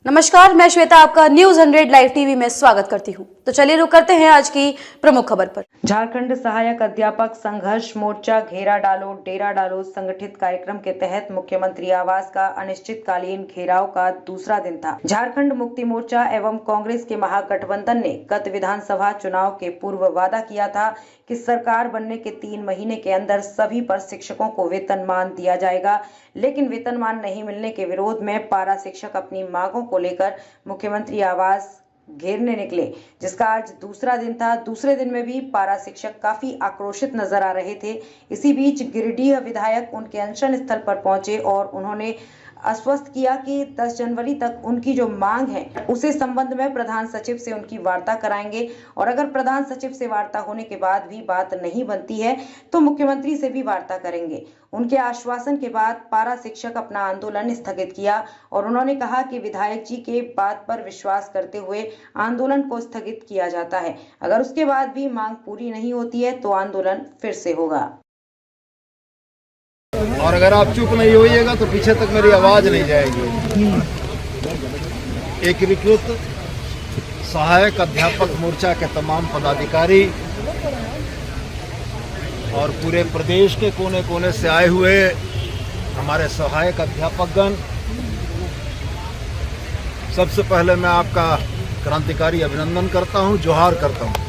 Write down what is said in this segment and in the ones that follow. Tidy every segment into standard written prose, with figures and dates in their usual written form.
नमस्कार, मैं श्वेता आपका न्यूज 100 लाइव टीवी में स्वागत करती हूं। तो चलिए रुक करते हैं आज की प्रमुख खबर पर। झारखंड सहायक अध्यापक संघर्ष मोर्चा घेरा डालो डेरा डालो संगठित कार्यक्रम के तहत मुख्यमंत्री आवास का अनिश्चितकालीन घेराव का दूसरा दिन था। झारखंड मुक्ति मोर्चा एवं कांग्रेस के महागठबंधन ने गत विधानसभा चुनाव के पूर्व वादा किया था कि सरकार बनने के 3 महीने के अंदर सभी पर शिक्षकों को वेतनमान दिया जाएगा, लेकिन वेतनमान नहीं मिलने के विरोध में पारा शिक्षक अपनी मांगों को लेकर मुख्यमंत्री आवास घेरने निकले, जिसका आज दूसरा दिन था। दूसरे दिन में भी पारा शिक्षक काफी आक्रोशित नजर आ रहे थे। इसी बीच गिरिडीह विधायक उनके अनशन स्थल पर पहुंचे और उन्होंने आश्वस्त किया कि 10 जनवरी तक उनकी जो मांग है उसे संबंध में प्रधान सचिव से उनकी वार्ता कराएंगे और अगर प्रधान सचिव से वार्ता होने के बाद भी बात नहीं बनती है तो मुख्यमंत्री से भी वार्ता करेंगे। उनके आश्वासन के बाद पारा शिक्षक अपना आंदोलन स्थगित किया और उन्होंने कहा कि विधायक जी के बात पर विश्वास करते हुए आंदोलन को स्थगित किया जाता है। अगर उसके बाद भी मांग पूरी नहीं होती है तो आंदोलन फिर से होगा और अगर आप चुप नहीं होइएगा तो पीछे तक मेरी आवाज नहीं जाएगी। एकीकृत सहायक अध्यापक मोर्चा के तमाम पदाधिकारी और पूरे प्रदेश के कोने कोने से आए हुए हमारे सहायक अध्यापकगण, सबसे पहले मैं आपका क्रांतिकारी अभिनंदन करता हूं, जोहार करता हूं।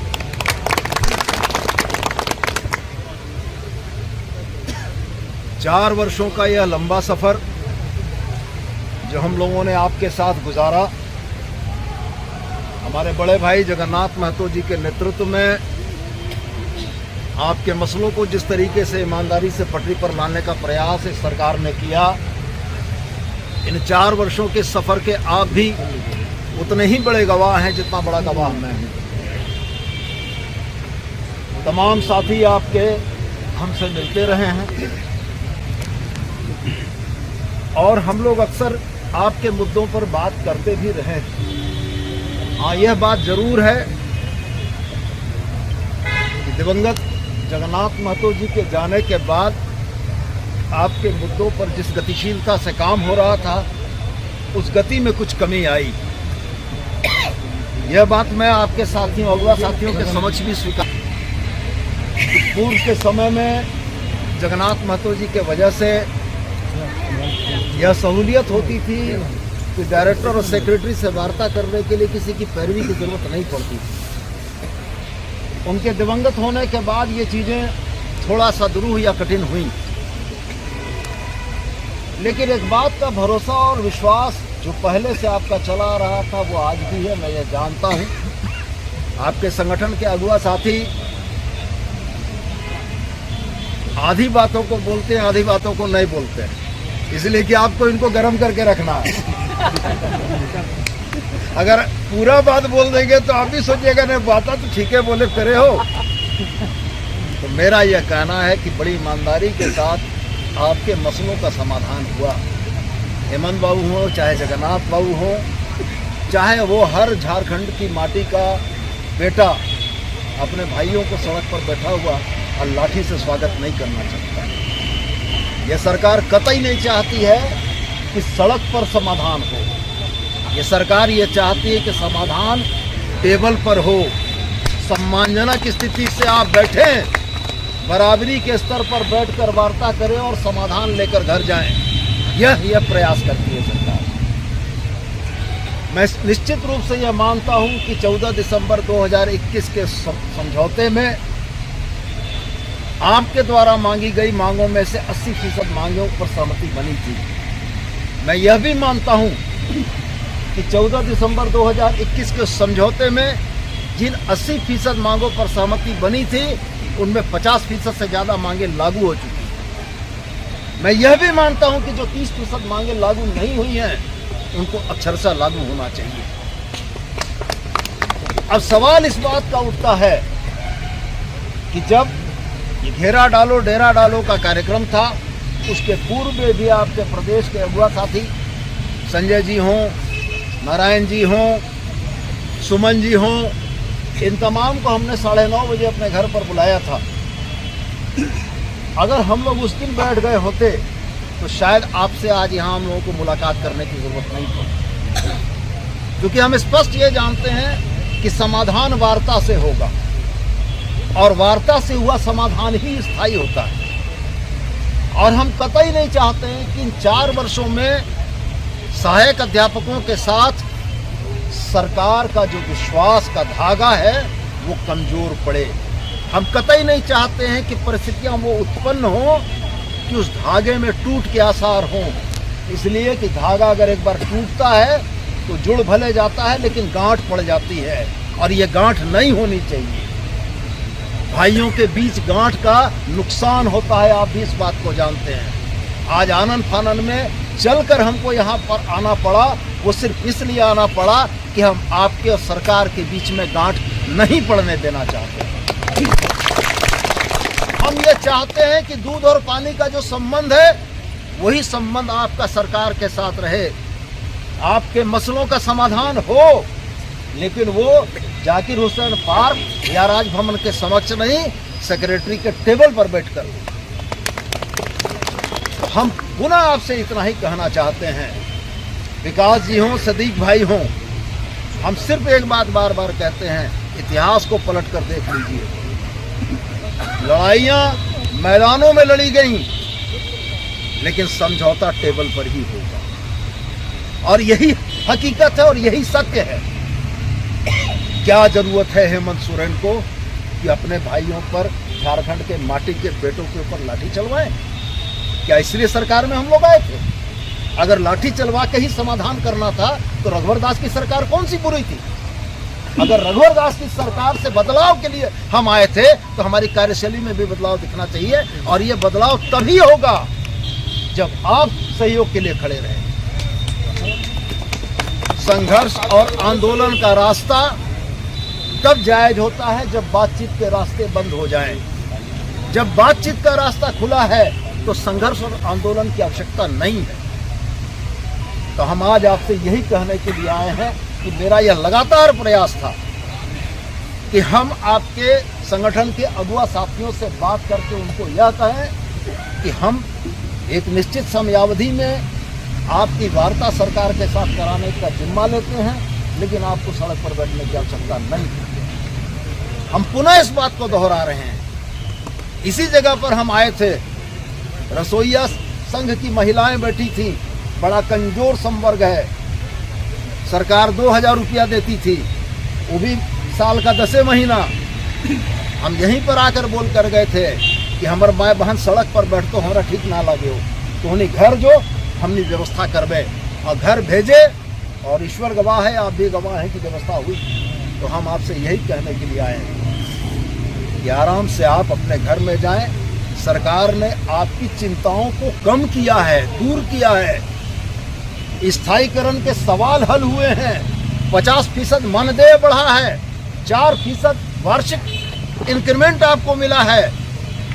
4 वर्षों का यह लंबा सफर जो हम लोगों ने आपके साथ गुजारा, हमारे बड़े भाई जगन्नाथ महतो जी के नेतृत्व में आपके मसलों को जिस तरीके से ईमानदारी से पटरी पर लाने का प्रयास इस सरकार ने किया, इन 4 वर्षों के सफर के आप भी उतने ही बड़े गवाह हैं जितना बड़ा गवाह मैं हूं। तमाम साथी आपके हमसे मिलते रहे हैं और हम लोग अक्सर आपके मुद्दों पर बात करते भी रहे हैं। हाँ, यह बात जरूर है कि दिवंगत जगन्नाथ महतो जी के जाने के बाद आपके मुद्दों पर जिस गतिशीलता से काम हो रहा था उस गति में कुछ कमी आई। यह बात मैं आपके साथियों, अगुआ साथियों के समक्ष भी स्वीकार। पूर्व के समय में जगन्नाथ महतो जी के वजह से यह सहूलियत होती थी कि डायरेक्टर और सेक्रेटरी से वार्ता करने के लिए किसी की पैरवी की जरूरत नहीं पड़ती थी। उनके दिवंगत होने के बाद ये चीज़ें थोड़ा सा दुरूह या कठिन हुई, लेकिन एक बात का भरोसा और विश्वास जो पहले से आपका चला आ रहा था वो आज भी है। मैं ये जानता हूँ आपके संगठन के अगुआ साथी आधी बातों को बोलते हैं, आधी बातों को नहीं बोलते हैं, इसलिए कि आपको इनको गर्म करके रखना है। अगर पूरा बात बोल देंगे तो आप भी सोचिएगा नहीं बात तो ठीक है बोले फिरे हो। तो मेरा यह कहना है कि बड़ी ईमानदारी के साथ आपके मसलों का समाधान हुआ। हेमंत बाबू हो, चाहे जगन्नाथ बाबू हो, चाहे वो हर झारखंड की माटी का बेटा अपने भाइयों को सड़क पर बैठा हुआ और लाठी से स्वागत नहीं करना चाहता। यह सरकार कतई नहीं चाहती है कि सड़क पर समाधान हो। ये सरकार ये चाहती है कि समाधान टेबल पर हो, सम्मानजनक स्थिति से आप बैठें, बराबरी के स्तर पर बैठकर वार्ता करें और समाधान लेकर घर जाएं। यह प्रयास करती है सरकार। मैं निश्चित रूप से यह मानता हूं कि 14 दिसंबर 2021 के समझौते में आपके द्वारा मांगी गई मांगों में से 80% मांगों पर सहमति बनी थी। मैं यह भी मानता हूं कि 14 दिसंबर 2021 के समझौते में जिन 80% मांगों पर सहमति बनी थी उनमें 50% से ज़्यादा मांगे लागू हो चुकी। मैं यह भी मानता हूं कि जो 30% मांगे लागू नहीं हुई हैं उनको अक्षरशः लागू होना चाहिए। अब सवाल इस बात का उठता है कि जब ये घेरा डालो डेरा डालो का कार्यक्रम था, उसके पूर्व में भी आपके प्रदेश के अगुआ साथी संजय जी हों, नारायण जी हों, सुमन जी हों, इन तमाम को हमने 9:30 बजे अपने घर पर बुलाया था। अगर हम लोग उस दिन बैठ गए होते तो शायद आपसे आज यहाँ हम लोगों को मुलाकात करने की ज़रूरत नहीं पड़ती। क्योंकि हम स्पष्ट ये जानते हैं कि समाधान वार्ता से होगा और वार्ता से हुआ समाधान ही स्थायी होता है। और हम कतई नहीं चाहते हैं कि इन 4 वर्षों में सहायक अध्यापकों के साथ सरकार का जो विश्वास का धागा है वो कमजोर पड़े। हम कतई नहीं चाहते हैं कि परिस्थितियां वो उत्पन्न हो कि उस धागे में टूट के आसार हों। इसलिए कि धागा अगर एक बार टूटता है तो जुड़ भले जाता है, लेकिन गांठ पड़ जाती है और ये गांठ नहीं होनी चाहिए। भाइयों के बीच गांठ का नुकसान होता है, आप भी इस बात को जानते हैं। आज आनन फानन में चलकर हमको यहाँ पर आना पड़ा, वो सिर्फ इसलिए आना पड़ा कि हम आपके और सरकार के बीच में गांठ नहीं पड़ने देना चाहते हैं। हम ये चाहते हैं कि दूध और पानी का जो संबंध है वही संबंध आपका सरकार के साथ रहे, आपके मसलों का समाधान हो, लेकिन वो जाकिर हुसैन पार्क या राजभवन के समक्ष नहीं, सेक्रेटरी के टेबल पर बैठकर। हम पुनः आपसे इतना ही कहना चाहते हैं, विकास जी हों, सदीक भाई हों, हम सिर्फ एक बात बार बार कहते हैं, इतिहास को पलट कर देख लीजिए। लड़ाइयां मैदानों में लड़ी गई, लेकिन समझौता टेबल पर ही होगा और यही हकीकत है और यही सत्य है। क्या जरूरत है हेमंत सोरेन को कि अपने भाइयों पर, झारखंड के माटी के बेटों के ऊपर लाठी चलवाएं? क्या इसलिए सरकार में हम लोग आए थे? अगर लाठी चलवा के ही समाधान करना था तो रघुवर दास की सरकार कौन सी बुरी थी? अगर रघुवर दास की सरकार से बदलाव के लिए हम आए थे तो हमारी कार्यशैली में भी बदलाव दिखना चाहिए और ये बदलाव तभी होगा जब आप सहयोग के लिए खड़े रहें। संघर्ष और आंदोलन का रास्ता तब जायज होता है जब बातचीत के रास्ते बंद हो जाएं। जब बातचीत का रास्ता खुला है तो संघर्ष और आंदोलन की आवश्यकता नहीं है। तो हम आज आपसे यही कहने के लिए आए हैं कि मेरा यह लगातार प्रयास था कि हम आपके संगठन के अगुआ साथियों से बात करके उनको यह कहें कि हम एक निश्चित समयावधि में आपकी वार्ता सरकार के साथ कराने का जिम्मा लेते हैं, लेकिन आपको सड़क पर बैठने की आवश्यकता नहीं है। हम पुनः इस बात को दोहरा रहे हैं। इसी जगह पर हम आए थे, रसोइया संघ की महिलाएं बैठी थी, बड़ा कमजोर संवर्ग है, सरकार 2000 रुपया देती थी, वो भी साल का 10 महीना। हम यहीं पर आकर बोल कर गए थे कि हमारे माए बहन सड़क पर बैठतो हमारा ठीक ना लगे हो, तो उन्हें घर जो हमने व्यवस्था करवे और घर भेजे, और ईश्वर गवाह है, आप भी गवाह हैं कि व्यवस्था हुई। तो हम आपसे यही कहने के लिए आए हैं कि आराम से आप अपने घर में जाएं। सरकार ने आपकी चिंताओं को कम किया है, दूर किया है। स्थायीकरण के सवाल हल हुए हैं, 50% मानदेय बढ़ा है, 4% वार्षिक इंक्रीमेंट आपको मिला है।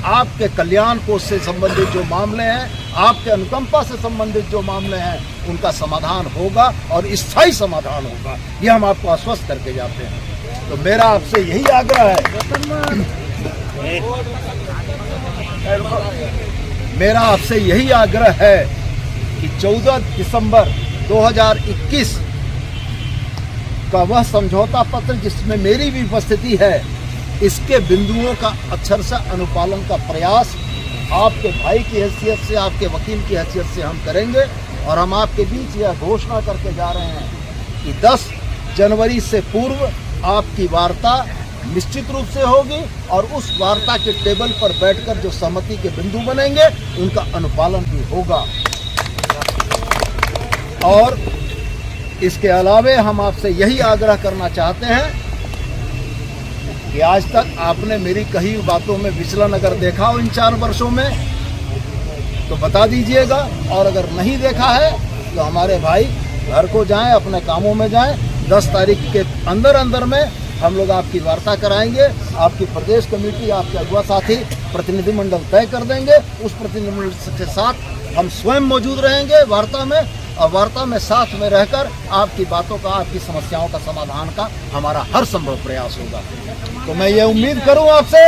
आपके कल्याण कोष से संबंधित जो मामले हैं, आपके अनुकंपा से संबंधित जो मामले हैं, उनका समाधान होगा और स्थायी समाधान होगा, यह हम आपको आश्वस्त करके जाते हैं। तो मेरा आपसे यही आग्रह है, मेरा आपसे यही आग्रह है कि 14 दिसंबर 2021 का वह समझौता पत्र जिसमें मेरी भी उपस्थिति है, इसके बिंदुओं का अक्षर से अनुपालन का प्रयास आपके भाई की हैसियत से, आपके वकील की हैसियत से हम करेंगे। और हम आपके बीच यह घोषणा करके जा रहे हैं कि 10 जनवरी से पूर्व आपकी वार्ता निश्चित रूप से होगी और उस वार्ता के टेबल पर बैठकर जो सहमति के बिंदु बनेंगे उनका अनुपालन भी होगा। और इसके अलावे हम आपसे यही आग्रह करना चाहते हैं कि आज तक आपने मेरी कही बातों में विचलन अगर देखा हो इन 4 वर्षों में तो बता दीजिएगा, और अगर नहीं देखा है तो हमारे भाई घर को जाएं, अपने कामों में जाएं। 10 तारीख के अंदर में हम लोग आपकी वार्ता कराएंगे। आपकी प्रदेश कमेटी, आपके अगुआ साथी प्रतिनिधिमंडल तय कर देंगे। उस प्रतिनिधिमंडल के साथ हम स्वयं मौजूद रहेंगे वार्ता में, और वार्ता में साथ में रहकर आपकी बातों का, आपकी समस्याओं का समाधान का हमारा हर संभव प्रयास होगा। तो मैं ये उम्मीद करूं आपसे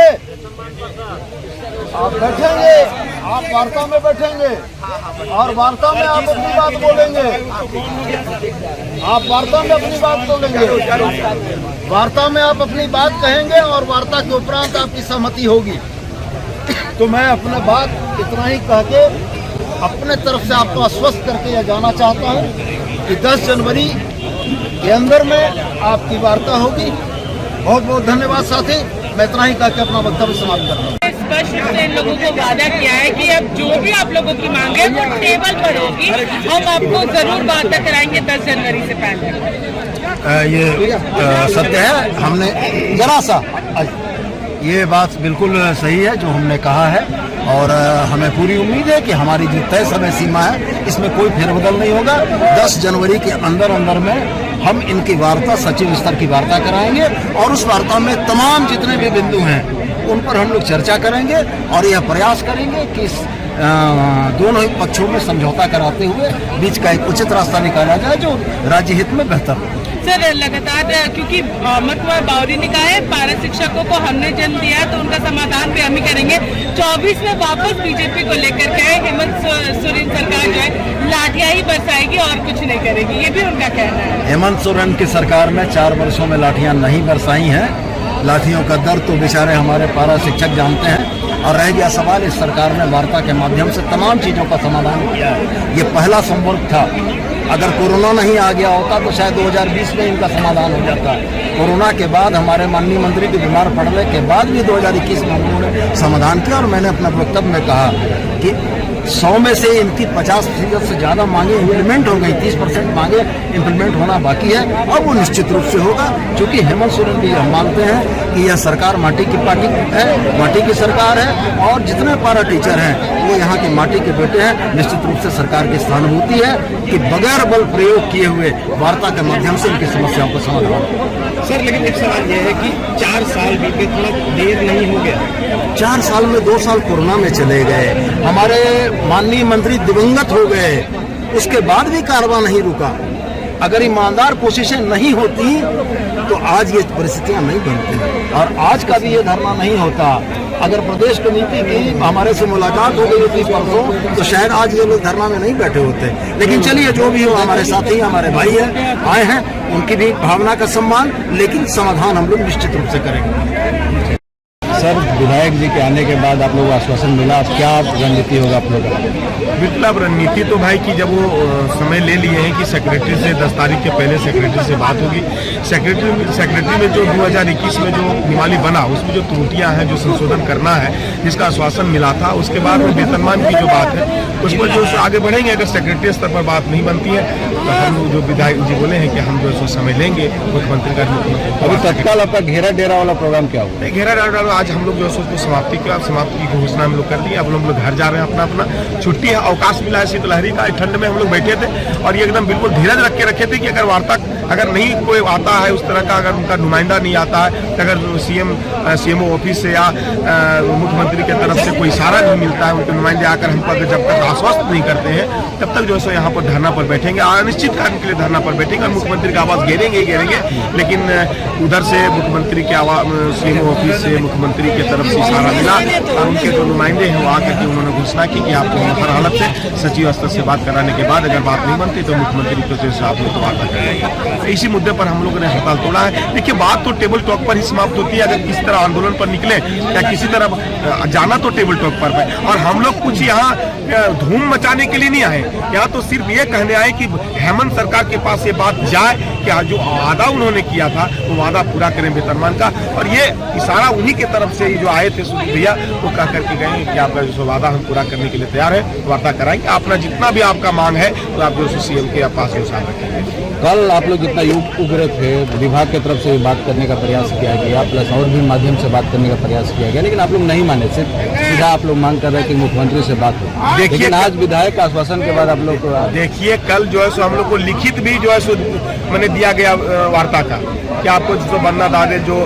आप बैठेंगे, आप वार्ता में बैठेंगे और वार्ता में आप अपनी बात बोलेंगे। आप वार्ता में अपनी बात बोलेंगे, वार्ता में आप अपनी बात कहेंगे और वार्ता के उपरांत आपकी सहमति होगी। तो मैं अपने बात इतना ही कह के अपने तरफ से आपको आश्वस्त करके यह जाना चाहता हूँ कि 10 जनवरी के अंदर में आपकी वार्ता होगी। बहुत बहुत धन्यवाद साथी, मैं इतना ही कह के अपना वक्तव्य समाप्त करता हूँ। स्पष्ट रूप से इन लोगों को वादा किया है कि अब जो भी आप लोगों की मांग है वो टेबल पर होगी, हम आपको जरूर वार्ता कराएंगे 10 जनवरी से पहले। ये सत्य है, हमने जरा सा ये बात बिल्कुल सही है जो हमने कहा है और हमें पूरी उम्मीद है कि हमारी जो तय समय सीमा है इसमें कोई फेरबदल नहीं होगा। 10 जनवरी के अंदर में हम इनकी वार्ता सचिव स्तर की वार्ता कराएंगे और उस वार्ता में तमाम जितने भी बिंदु हैं उन पर हम लोग चर्चा करेंगे और यह प्रयास करेंगे कि दोनों ही पक्षों में समझौता कराते हुए बीच का एक उचित रास्ता निकाला जाए जो राज्य हित में बेहतर हो। सर लगातार क्योंकि अमर कुमार बावरी ने कहा है पारा शिक्षकों को हमने जन्म दिया है तो उनका समाधान भी हम ही करेंगे। 24 में वापस बीजेपी को लेकर के हेमंत सोरेन सरकार जो है लाठियां ही बरसाएगी और कुछ नहीं करेगी, ये भी उनका कहना है। हेमंत सोरेन की सरकार में 4 वर्षों में लाठियां नहीं बरसाई हैं। लाठियों का दर्द तो बेचारे हमारे पारा शिक्षक जानते हैं। और रह गया सवाल, इस सरकार ने वार्ता के माध्यम से तमाम चीजों का समाधान किया है। ये पहला संपर्क था। अगर कोरोना नहीं आ गया होता तो शायद 2020 में इनका समाधान हो जाता। कोरोना के बाद हमारे माननीय मंत्री के बीमार पड़ने के बाद भी 2021 में उन्होंने समाधान किया और मैंने अपने वक्तव्य में कहा कि 100 में से इनकी 50% से ज्यादा मांगे इम्प्लीमेंट हो गई, 30% मांगे इम्प्लीमेंट होना बाकी है और वो निश्चित रूप से होगा, क्योंकि हेमंत सोरेन भी यह मानते हैं कि यह सरकार माटी की पार्टी है, माटी की सरकार है और जितने पारा टीचर हैं वो यहाँ के माटी के बेटे हैं। निश्चित रूप से सरकार की सहानुभूति है कि बगैर बल प्रयोग किए हुए वार्ता के माध्यम से इनकी समस्याओं को समाधान। सर लेकिन एक सवाल यह है कि 4 साल बीते, थोड़ा देर नहीं हो गया? 4 साल में 2 साल कोरोना में चले गए, हमारे माननीय मंत्री दिवंगत हो गए, उसके बाद भी कारवां नहीं रुका। अगर ईमानदार कोशिशें नहीं होती तो आज ये परिस्थितियां नहीं बनती और आज का भी ये धरना नहीं होता। अगर प्रदेश की नीति की हमारे से मुलाकात हो गई होती परसों तो शायद आज ये लोग धरना में नहीं बैठे होते। लेकिन चलिए जो भी हो, हमारे साथी हमारे भाई हैं, आए हैं, उनकी भी भावना का सम्मान, लेकिन समाधान हम लोग निश्चित रूप से करेंगे। सर विधायक जी के आने के बाद आप लोगों को आश्वासन मिला, क्या रणनीति होगा आप लोगों का? बिल्कुल, अब रणनीति तो भाई की जब वो समय ले लिए हैं कि सेक्रेटरी से 10 तारीख के पहले सेक्रेटरी से बात होगी। सेक्रेटरी में जो 2021 में जो नियमावली बना उसमें जो त्रुटियां हैं, जो संशोधन करना है, जिसका आश्वासन मिला था, उसके बाद में वेतनमान की जो बात है उस पर जो आगे बढ़ेंगे। अगर सेक्रेटरी स्तर पर बात नहीं बनती है तो हम जो विधायक जी बोले हैं कि हम जो है समय लेंगे मुख्यमंत्री का। अभी तत्काल आपका घेरा डेरा वाला प्रोग्राम क्या हुआ? घेरा डेरा आज हम लोग जो है उसको समाप्ति की घोषणा हम लोग कर दी। अब हम लोग घर जा रहे हैं, अपना अपना छुट्टी है, अवकाश मिला है शीतलहरी का। ठंड में हम लोग बैठे थे और ये एकदम बिल्कुल धीरज रख के रखे थे कि अगर वार्ता अगर नहीं कोई आता है उस तरह का, अगर उनका नुमाइंदा नहीं आता है, अगर सीएमओ ऑफिस से या मुख्यमंत्री की तरफ से कोई इशारा नहीं मिलता है, उनके नुमाइंदे आकर हम पर जब तक आश्वस्त नहीं करते हैं तब तक जो है यहाँ पर धरना पर बैठेंगे, अनिश्चित काल के लिए धरना पर बैठेंगे और मुख्यमंत्री का आवाज घेरेंगे। लेकिन उधर से मुख्यमंत्री के सीएमओ ऑफिस से मुख्यमंत्री की तरफ से इशारा मिला और उनके जो नुमाइंदे हैं वो आकर के उन्होंने घोषणा की कि आपको हर हालत से सचिव स्तर से बात कराने के बाद अगर बात नहीं बनती तो मुख्यमंत्री को आप लोग वार्ता करेंगे। इसी मुद्दे पर हम लोगों ने हड़ताल तोड़ा है। देखिए, बात तो टेबल टॉक पर ही समाप्त होती है। अगर किसी तरह आंदोलन पर निकले या किसी तरह जाना तो टेबल टॉक पर है। और हम लोग कुछ यहाँ धूम मचाने के लिए नहीं आए, यहाँ तो सिर्फ ये कहने आए कि हेमंत सरकार के पास ये बात जाए कि जो वादा उन्होंने किया था वो वादा पूरा करें वेतनमान का। और ये इशारा उन्हीं की तरफ से जो आए थे सुनील भैया, वो कह करके गए कि आपका जो वादा हम पूरा करने के लिए तैयार है, वार्ता कराएंगे। अपना जितना भी आपका मांग है तो आप जो सीएम के पास जो साथ रखेंगे। कल आप लोग जितना उग्र थे, विभाग की तरफ से बात करने का प्रयास किया गया, प्लस और भी माध्यम से बात करने का प्रयास किया गया, लेकिन आप लोग नहीं माने, सिर्फ सीधा आप लोग मांग कर रहे हैं कि मुख्यमंत्री से बात हो। देखिए, आज विधायक का आश्वासन के बाद आप लोग देखिए, कल जो है सो हम लोग को लिखित भी जो है सो मैंने दिया गया वार्ता का कि आपको जो बनना दादे जो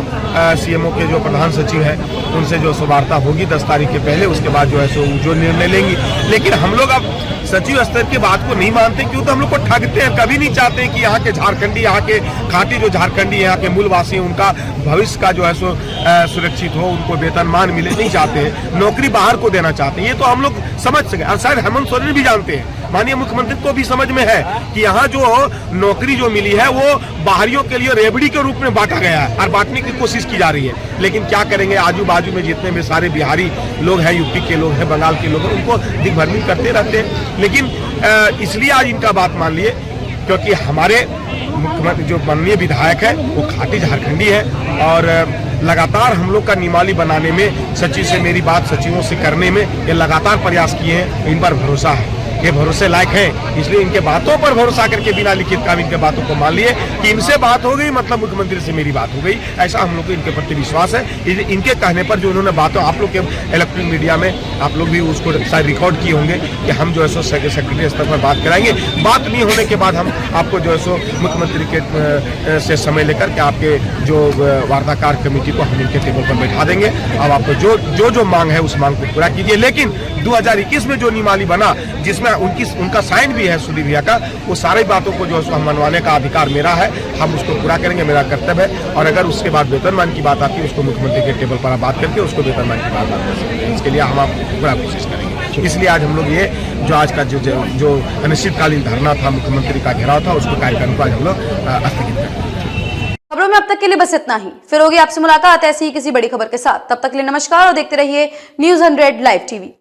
सीएमओ के जो प्रधान सचिव हैं उनसे जो सो वार्ता होगी 10 तारीख के पहले, उसके बाद जो है सो जो निर्णय लेंगी। लेकिन हम लोग अब सचिव स्तर की बात को नहीं मानते, क्यों तो हम लोग को ठगते हैं। कभी नहीं चाहते हैं कि यहाँ के झारखंडी, यहाँ के खाटी जो झारखंडी, यहाँ के मूलवासी हैं, उनका भविष्य का जो है सो सुरक्षित हो, उनको वेतनमान मिले, नहीं चाहते हैं। नौकरी बाहर को देना चाहते हैं, ये तो हम लोग समझ सके। और शायद हेमंत सोरेन भी जानते हैं, माननीय मुख्यमंत्री को भी समझ में है कि यहाँ जो नौकरी जो मिली है वो बाहरियों के लिए रेवड़ी के रूप में बांटा गया है और बांटने की कोशिश की जा रही है। लेकिन क्या करेंगे, आजू बाजू में जितने भी सारे बिहारी लोग हैं, यूपी के लोग हैं, बंगाल के लोग हैं, उनको दिग्भ्रमित करते रहते हैं। लेकिन इसलिए आज इनका बात मान लिए क्योंकि हमारे मुख्यमंत्री जो माननीय विधायक है वो खाटी झारखंडी है और लगातार हम लोग का निमाली बनाने में, सचिव से मेरी बात सचिवों से करने में ये लगातार प्रयास किए हैं। इन पर भरोसा है, ये भरोसे लायक हैं, इसलिए इनके बातों पर भरोसा करके बिना लिखित काम इनके बातों को मान लिए कि इनसे बात हो गई मतलब मुख्यमंत्री से मेरी बात हो गई। ऐसा हम लोग को इनके प्रति विश्वास है। इनके कहने पर जो उन्होंने बातों, आप लोग के इलेक्ट्रॉनिक मीडिया में आप लोग भी उसको शायद रिकॉर्ड किए होंगे कि हम जो है सो सेक्रेटरी स्तर पर बात कराएंगे। बात नहीं होने के बाद हम आपको जो है सो मुख्यमंत्री के से समय लेकर के आपके जो वार्ताकार कमेटी को हम इनके टेबल पर बैठा देंगे। अब आपको जो मांग है उस मांग को पूरा कीजिए। लेकिन 2021 में जो निमाली बना, जिसमें उनका साइन भी है सुधीर भैया का, वो सारी बातों को जो है मनवाने का अधिकार मेरा है, हम उसको पूरा करेंगे, मेरा कर्तव्य है। और अगर उसके बाद वेतनमान की बात आती है, उसको मुख्यमंत्री के टेबल पर बात करके उसको वेतनमान की बात कर सकते हैं। इसके लिए हम आप पूरा कोशिश करेंगे। इसलिए आज हम लोग ये जो आज का जो अनिश्चितकालीन धरना था, मुख्यमंत्री का घेराव था, उसको कार्यक्रम को आज हम लोग स्थगित करेंगे। खबरों में अब तक के लिए बस इतना ही। फिर होगी आपसे मुलाकात ऐसी ही किसी बड़ी खबर के साथ। तब तक के लिए नमस्कार और देखते रहिए News 100 लाइव टीवी।